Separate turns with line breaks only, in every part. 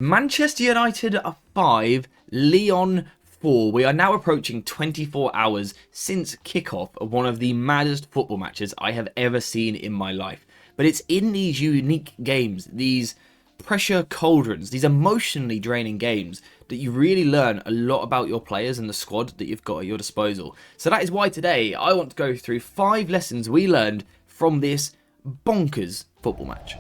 Manchester United are 5, Lyon 4. We are now approaching 24 hours since kickoff of one of the maddest football matches I have ever seen in my life. But it's in these unique games, these pressure cauldrons, these emotionally draining games, that you really learn a lot about your players and the squad that you've got at your disposal. So that is why today I want to go through 5 lessons we learned from this bonkers football match.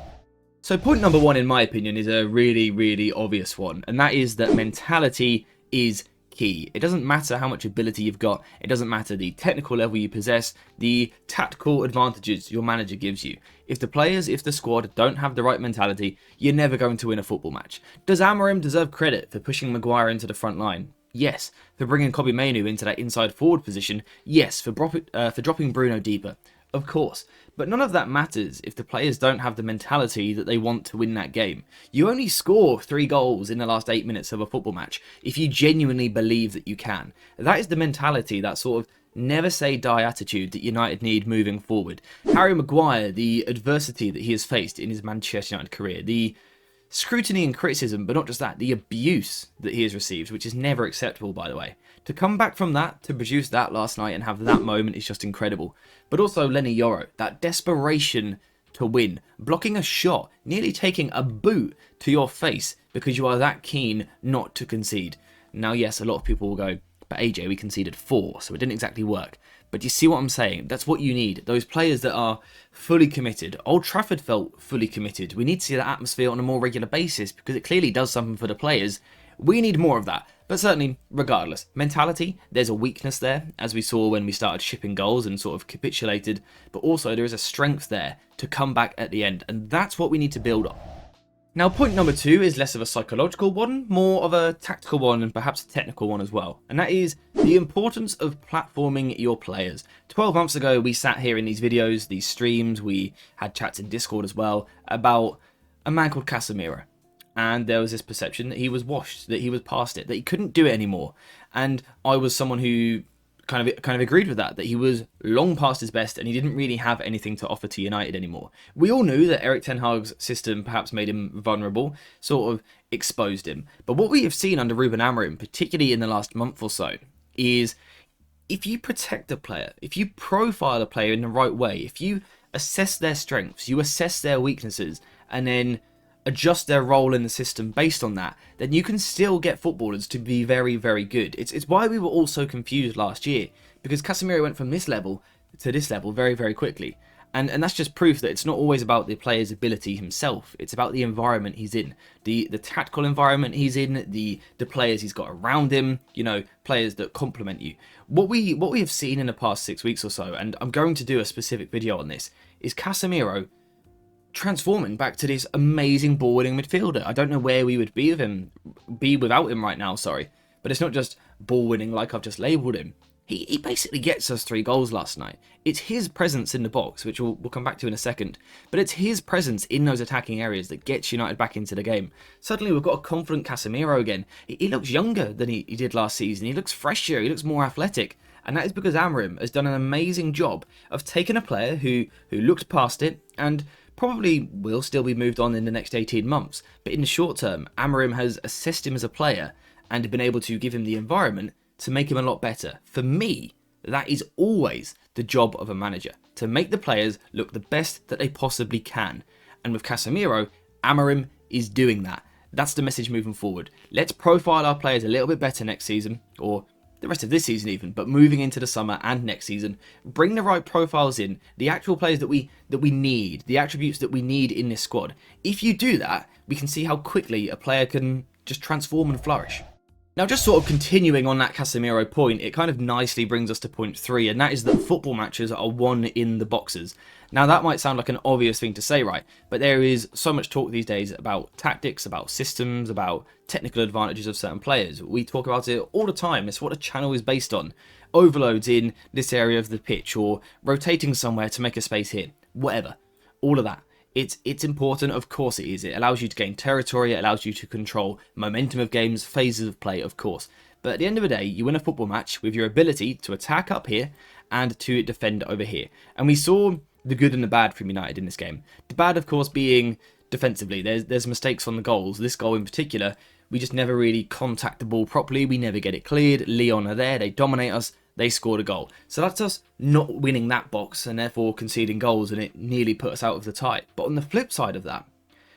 So point number 1, in my opinion, is a really obvious one, and that is that mentality is key. It doesn't matter how much ability you've got, it doesn't matter the technical level you possess, the tactical advantages your manager gives you. If the squad don't have the right mentality, you're never going to win a football match. Does Amorim deserve credit for pushing Maguire into the front line? Yes. For bringing Kobbie Mainoo into that inside forward position? Yes. For dropping Bruno deeper? Of course, but none of that matters if the players don't have the mentality that they want to win that game. You only score 3 goals in the last 8 minutes of a football match if you genuinely believe that you can. That is the mentality, that sort of never say die attitude that United need moving forward. Harry Maguire, the adversity that he has faced in his Manchester United career, the scrutiny and criticism, but not just that, the abuse that he has received, which is never acceptable, by the way. To come back from that, to produce that last night and have that moment is just incredible. But also Lenny Yoro, that desperation to win, blocking a shot, nearly taking a boot to your face because you are that keen not to concede. Now, yes, a lot of people will go, but AJ, we conceded 4, so it didn't exactly work. But you see what I'm saying? That's what you need. Those players that are fully committed. Old Trafford felt fully committed. We need to see that atmosphere on a more regular basis because it clearly does something for the players. We need more of that. But certainly, regardless, mentality, there's a weakness there, as we saw when we started shipping goals and sort of capitulated. But also, there is a strength there to come back at the end. And that's what we need to build on. Now, point number 2 is less of a psychological one, more of a tactical one and perhaps a technical one as well. And that is the importance of platforming your players. 12 months ago, we sat here in these videos, these streams, we had chats in Discord as well, about a man called Casemiro. And there was this perception that he was washed, that he was past it, that he couldn't do it anymore. And I was someone who kind of agreed with that he was long past his best and he didn't really have anything to offer to United anymore. We all knew that Erik ten Hag's system perhaps made him vulnerable, sort of exposed him. But what we have seen under Ruben Amorim, particularly in the last month or so, is if you protect a player, if you profile a player in the right way, if you assess their strengths, you assess their weaknesses, and then adjust their role in the system based on that, then you can still get footballers to be very good. It's why we were all so confused last year, because Casemiro went from this level to this level very quickly. And that's just proof that it's not always about the player's ability himself. It's about the environment he's in, the tactical environment he's in, the players he's got around him, you know, players that complement you. What we have seen in the past 6 weeks or so, and I'm going to do a specific video on this, is Casemiro transforming back to this amazing ball-winning midfielder. I don't know where we would be without him right now, sorry. But it's not just ball-winning like I've just labelled him. He basically gets us 3 goals last night. It's his presence in the box, which we'll come back to in a second. But it's his presence in those attacking areas that gets United back into the game. Suddenly we've got a confident Casemiro again. He looks younger than he did last season. He looks fresher. He looks more athletic. And that is because Amorim has done an amazing job of taking a player who looked past it and probably will still be moved on in the next 18 months. But in the short term, Amorim has assessed him as a player and been able to give him the environment to make him a lot better. For me, that is always the job of a manager, to make the players look the best that they possibly can. And with Casemiro, Amorim is doing that. That's the message moving forward. Let's profile our players a little bit better next season, or the rest of this season even, but moving into the summer and next season, bring the right profiles in, the actual players that we need, the attributes that we need in this squad. If you do that, we can see how quickly a player can just transform and flourish. Now, just sort of continuing on that Casemiro point, it kind of nicely brings us to point 3, and that is that football matches are won in the boxes. Now, that might sound like an obvious thing to say, right? But there is so much talk these days about tactics, about systems, about technical advantages of certain players. We talk about it all the time. It's what a channel is based on. Overloads in this area of the pitch, or rotating somewhere to make a space here. Whatever. All of that. It's important, of course it is. It allows you to gain territory, it allows you to control momentum of games, phases of play, of course. But at the end of the day, you win a football match with your ability to attack up here and to defend over here. And we saw the good and the bad from United in this game. The bad, of course, being defensively. There's mistakes on the goals. This goal in particular, we just never really contact the ball properly. We never get it cleared. Lyon are there. They dominate us. They scored a goal. So that's us not winning that box and therefore conceding goals, and it nearly put us out of the tie. But on the flip side of that,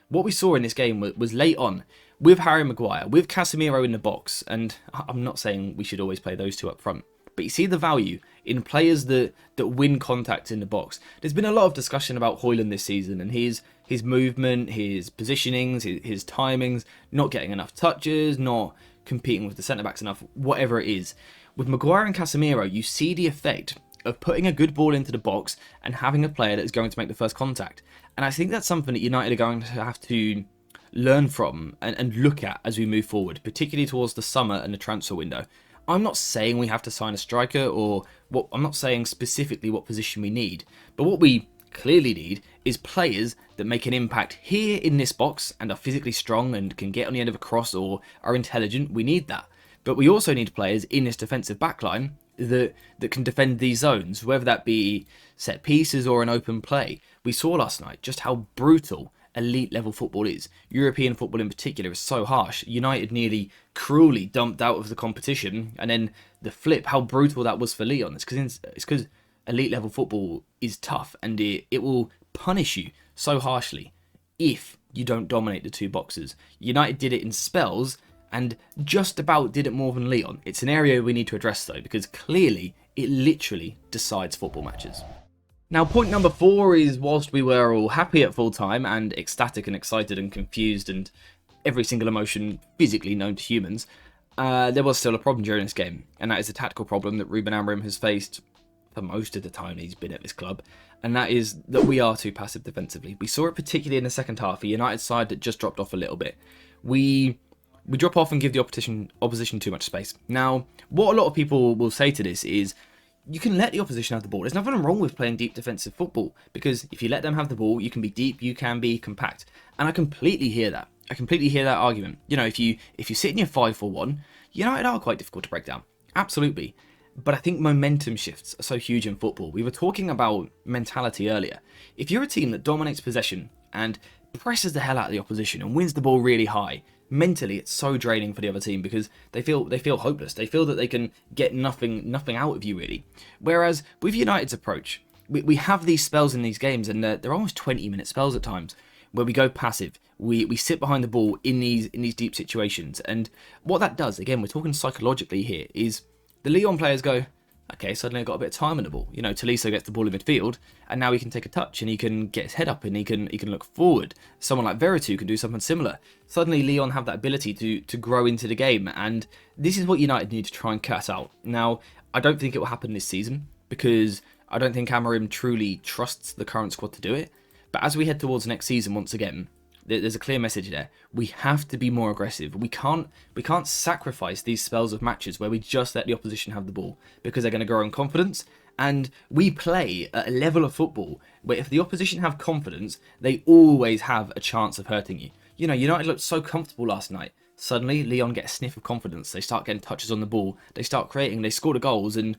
what we saw in this game was late on, with Harry Maguire, with Casemiro in the box, and I'm not saying we should always play those two up front, but you see the value in players that win contact in the box. There's been a lot of discussion about Højlund this season and his movement, his positionings, his timings, not getting enough touches, not competing with the centre-backs enough, whatever it is. With Maguire and Casemiro, you see the effect of putting a good ball into the box and having a player that is going to make the first contact. And I think that's something that United are going to have to learn from and look at as we move forward, particularly towards the summer and the transfer window. I'm not saying we have to sign a striker, or I'm not saying specifically what position we need, but what we clearly need is players that make an impact here in this box and are physically strong and can get on the end of a cross or are intelligent. We need that. But we also need players in this defensive backline that can defend these zones, whether that be set pieces or an open play. We saw last night just how brutal elite level football is. European football in particular is so harsh. United nearly cruelly dumped out of the competition, and then the flip, how brutal that was for Lyon. It's because elite level football is tough, and it will punish you so harshly if you don't dominate the two boxes. United did it in spells and just about did it more than Lyon. It's an area we need to address though, because clearly it literally decides football matches. Now, point number 4 is, whilst we were all happy at full time and ecstatic and excited and confused and every single emotion physically known to humans, there was still a problem during this game, and that is a tactical problem that Ruben Amorim has faced for most of the time he's been at this club, and that is that we are too passive defensively. We saw it particularly in the second half, a United side that just dropped off a little bit. We drop off and give the opposition too much space. Now, what a lot of people will say to this is, you can let the opposition have the ball. There's nothing wrong with playing deep defensive football, because if you let them have the ball, you can be deep, you can be compact. And I completely hear that. I completely hear that argument. You know, if you sit in your 5-4-1, United are quite difficult to break down. Absolutely. But I think momentum shifts are so huge in football. We were talking about mentality earlier. If you're a team that dominates possession and presses the hell out of the opposition and wins the ball really high, mentally it's so draining for the other team, because they feel hopeless. They feel that they can get nothing out of you really. Whereas with United's approach, we have these spells in these games, and they're almost 20-minute spells at times, where we go passive. We sit behind the ball in these deep situations, and what that does, again, we're talking psychologically here, is the Lyon players go, okay, suddenly I've got a bit of time on the ball. You know, Tolisso gets the ball in midfield, and now he can take a touch, and he can get his head up, and he can look forward. Someone like Veretout can do something similar. Suddenly, Lyon have that ability to grow into the game, and this is what United need to try and cut out. Now, I don't think it will happen this season, because I don't think Amorim truly trusts the current squad to do it. But as we head towards next season, once again, there's a clear message there. We have to be more aggressive. We can't sacrifice these spells of matches where we just let the opposition have the ball, because they're going to grow in confidence. And we play at a level of football where if the opposition have confidence, they always have a chance of hurting you. You know, United looked so comfortable last night. Suddenly, Lyon get a sniff of confidence. They start getting touches on the ball. They start creating. They score the goals and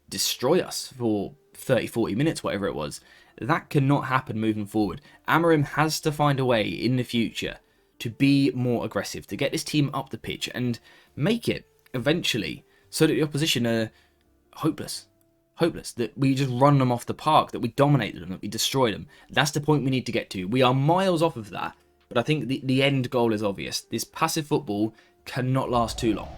destroy us for 30, 40 minutes, whatever it was. That cannot happen moving forward. Amorim has to find a way in the future to be more aggressive, to get this team up the pitch and make it eventually so that the opposition are hopeless, that we just run them off the park, that we dominate them, that we destroy them. That's the point we need to get to. We are miles off of that, but I think the end goal is obvious. This passive football cannot last too long.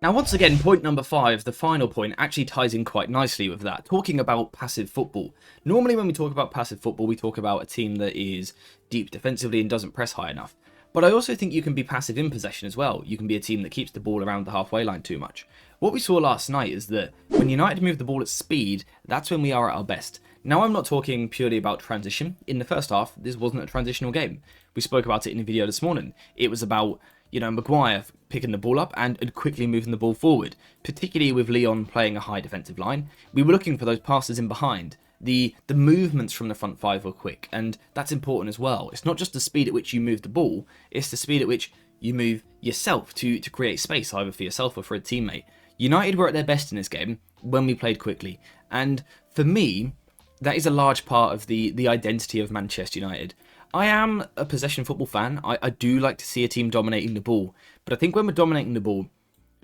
Now, once again, point number 5, the final point, actually ties in quite nicely with that, talking about passive football. Normally when we talk about passive football, we talk about a team that is deep defensively and doesn't press high enough. But I also think you can be passive in possession as well. You can be a team that keeps the ball around the halfway line too much. What we saw last night is that when United move the ball at speed, that's when we are at our best. Now, I'm not talking purely about transition. In the first half, this wasn't a transitional game. We spoke about it in the video this morning. It was about, you know, Maguire picking the ball up and quickly moving the ball forward, particularly with Lyon playing a high defensive line. We were looking for those passes in behind. The movements from the front 5 were quick, and that's important as well. It's not just the speed at which you move the ball, it's the speed at which you move yourself to create space, either for yourself or for a teammate. United were at their best in this game when we played quickly, and for me, that is a large part of the identity of Manchester United. I am a possession football fan. I do like to see a team dominating the ball. But I think when we're dominating the ball,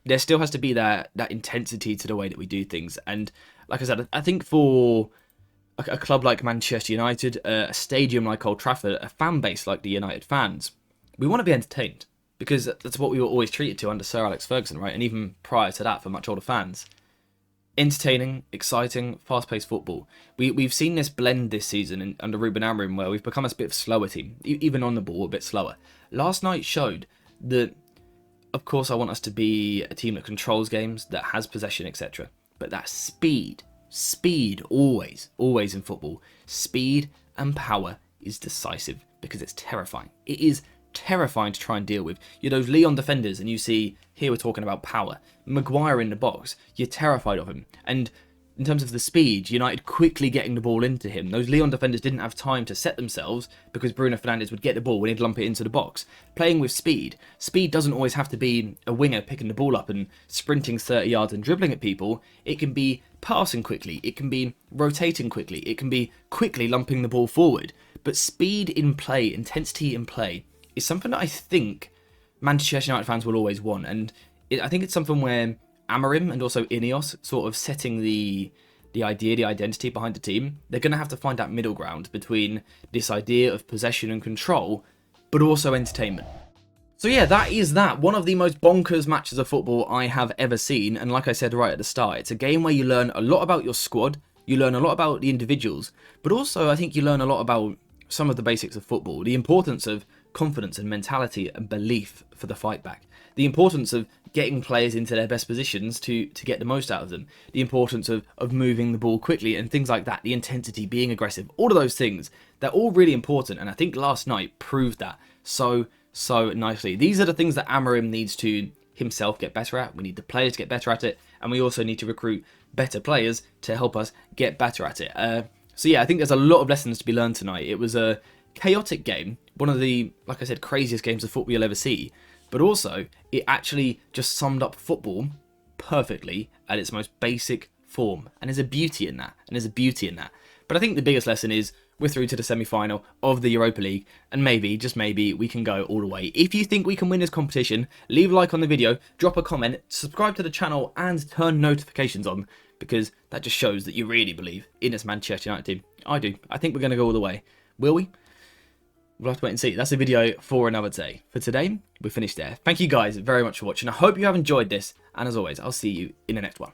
there still has to be that intensity to the way that we do things. And like I said, I think for a club like Manchester United, a stadium like Old Trafford, a fan base like the United fans, we want to be entertained. Because that's what we were always treated to under Sir Alex Ferguson, right? And even prior to that for much older fans. Entertaining, exciting, fast-paced football. We've seen this blend this season under Ruben Amorim, where we've become a bit of a slower team, even on the ball, a bit slower. Last night showed that, of course, I want us to be a team that controls games, that has possession, etc. But that speed, always in football, speed and power is decisive because it's terrifying. It is terrifying to try and deal with. You're those Lyon defenders and you see, here we're talking about power. Maguire in the box, you're terrified of him. And in terms of the speed, United quickly getting the ball into him. Those Lyon defenders didn't have time to set themselves because Bruno Fernandes would get the ball when he'd lump it into the box. Playing with speed doesn't always have to be a winger picking the ball up and sprinting 30 yards and dribbling at people. It can be passing quickly, it can be rotating quickly, it can be quickly lumping the ball forward. But speed in play, intensity in play, is something that I think Manchester United fans will always want. And I think it's something where Amorim and also Ineos sort of setting the idea, the identity behind the team, they're going to have to find that middle ground between this idea of possession and control, but also entertainment. So yeah, that is that. One of the most bonkers matches of football I have ever seen. And like I said right at the start, it's a game where you learn a lot about your squad, you learn a lot about the individuals, but also I think you learn a lot about some of the basics of football, the importance of confidence and mentality and belief for the fight back, the importance of getting players into their best positions to get the most out of them, the importance of moving the ball quickly and things like that, the intensity, being aggressive, all of those things, they're all really important. And I think last night proved that so nicely. These are the things that Amorim needs to himself get better at. We need the players to get better at it, and we also need to recruit better players to help us get better at it. So yeah, I think there's a lot of lessons to be learned tonight. It was a chaotic game, one of the, like I said, craziest games of football you'll ever see, but also it actually just summed up football perfectly at its most basic form, and there's a beauty in that, But I think the biggest lesson is we're through to the semi-final of the Europa League, and maybe, just maybe, we can go all the way. If you think we can win this competition, leave a like on the video, drop a comment, subscribe to the channel, and turn notifications on, because that just shows that you really believe in this Manchester United team. I do. I think we're going to go all the way. Will we? We'll have to wait and see. That's a video for another day. For today, we're finished there. Thank you guys very much for watching. I hope you have enjoyed this. And as always, I'll see you in the next one.